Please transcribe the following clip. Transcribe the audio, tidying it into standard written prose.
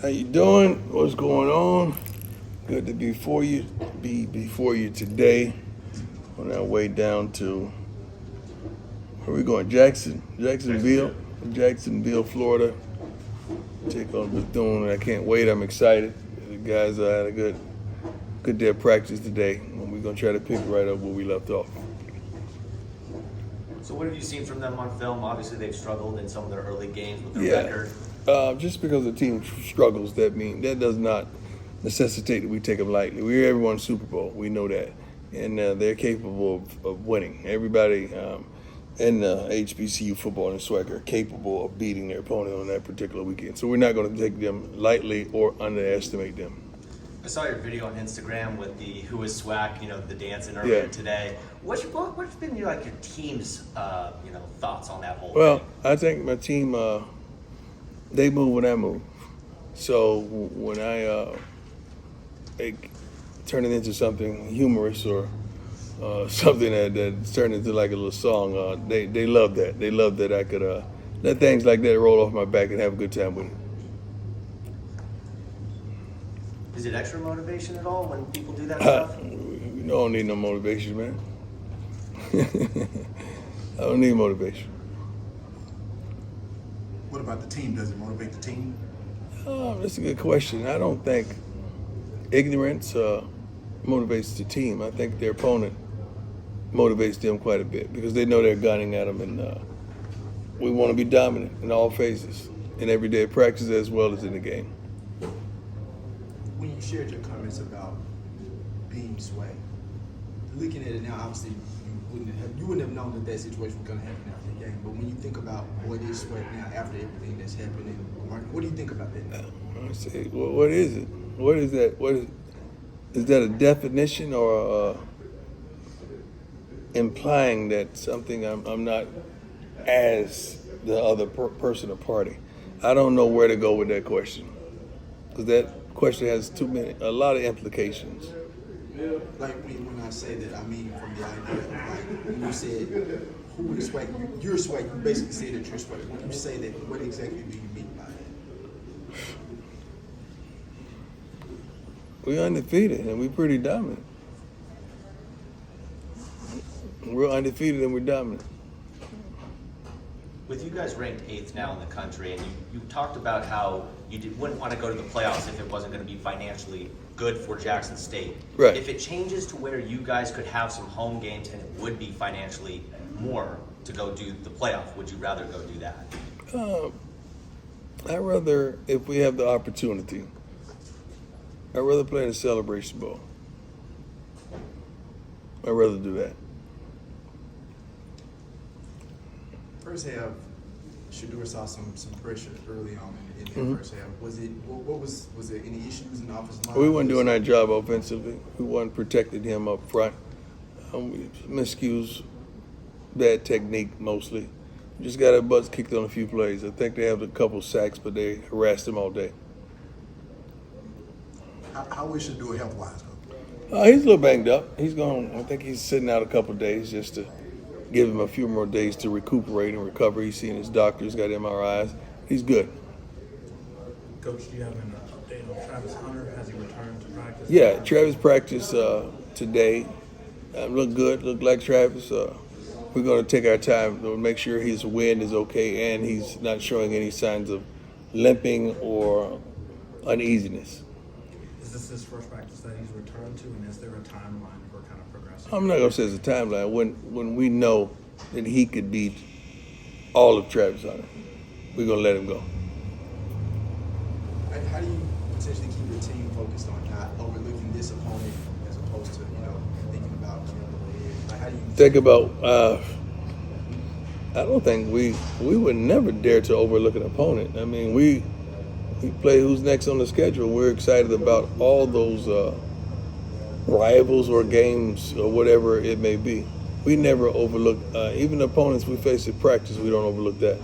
How you doing? What's going on? Good to be before you today. On our way down to where we going? Jacksonville, Florida. Take on Bethune. I can't wait. I'm excited. The guys had a good day of practice today. And we're gonna try to pick right up where we left off. So what have you seen from them on film? Obviously, they've struggled in some of their early games with their record. Just because the team struggles, that does not necessitate that we take them lightly. We're everyone's Super Bowl. We know that, and they're capable of winning. Everybody in HBCU football and swag are capable of beating their opponent on that particular weekend. So we're not going to take them lightly or underestimate them. I saw your video on Instagram with the Who is Swag, the dancing earlier today. What's been your team's thoughts on that whole thing? I think my team they move when I move. So when I turn it into something humorous or something that's turned into like a little song, they love that. They love that I could let things like that roll off my back and have a good time with it. Is it extra motivation at all when people do that stuff? You don't need no motivation, man. I don't need motivation. What about the team? Does it motivate the team? That's a good question. I don't think ignorance motivates the team. I think their opponent motivates them quite a bit because they know they're gunning at them, and we want to be dominant in all phases, in everyday practice as well as in the game. When you shared your comments about being sway, looking at it now, obviously you wouldn't have known that situation was going to happen after the game. But when you think about what is sway now after everything that's happened, what do you think about that now? I say, what is it? What is that? Is that a definition or implying that something I'm not as the other person or party? I don't know where to go with that question because that question has a lot of implications. Like when I say that, I mean from the idea of like when you said who is swag, you're swag. You basically say that you're swag. When you say that, what exactly do you mean by that? We're undefeated and we're pretty dominant. We're undefeated and we're dominant. With you guys ranked 8th now in the country, and you talked about how you wouldn't want to go to the playoffs if it wasn't going to be financially good for Jackson State. Right. If it changes to where you guys could have some home games and it would be financially more to go do the playoff, would you rather go do that? I'd rather, if we have the opportunity, I'd rather play in the Celebration Bowl. I'd rather do that. First half, Shedeur saw some pressure early on in the first half. Was there any issues in the offensive line? We weren't doing our job offensively. We weren't protecting him up front. Miscues, bad technique mostly. Just got our butts kicked on a few plays. I think they have a couple sacks, but they harassed him all day. How is Shedeur health-wise? He's a little banged up. I think he's sitting out a couple days just to give him a few more days to recuperate and recover. He's seen his doctor. He's got MRIs. He's good. Coach, do you have an update on Travis Hunter? Has he returned to practice? Yeah, Travis practiced today. Looked good. Looked like Travis. We're going to take our time to make sure his wind is okay and he's not showing any signs of limping or uneasiness. Is this his first practice that he's returned to, and is there a timeline for kind of progressing? I'm not going to say it's a timeline. When we know that he could beat all of Travis Hunter, we're going to let him go. How do you potentially keep your team focused on not overlooking this opponent as opposed to thinking about like how do you think about? I don't think we would never dare to overlook an opponent. I mean, we play who's next on the schedule. We're excited about all those rivals or games or whatever it may be. We never overlook even the opponents we face in practice. We don't overlook that.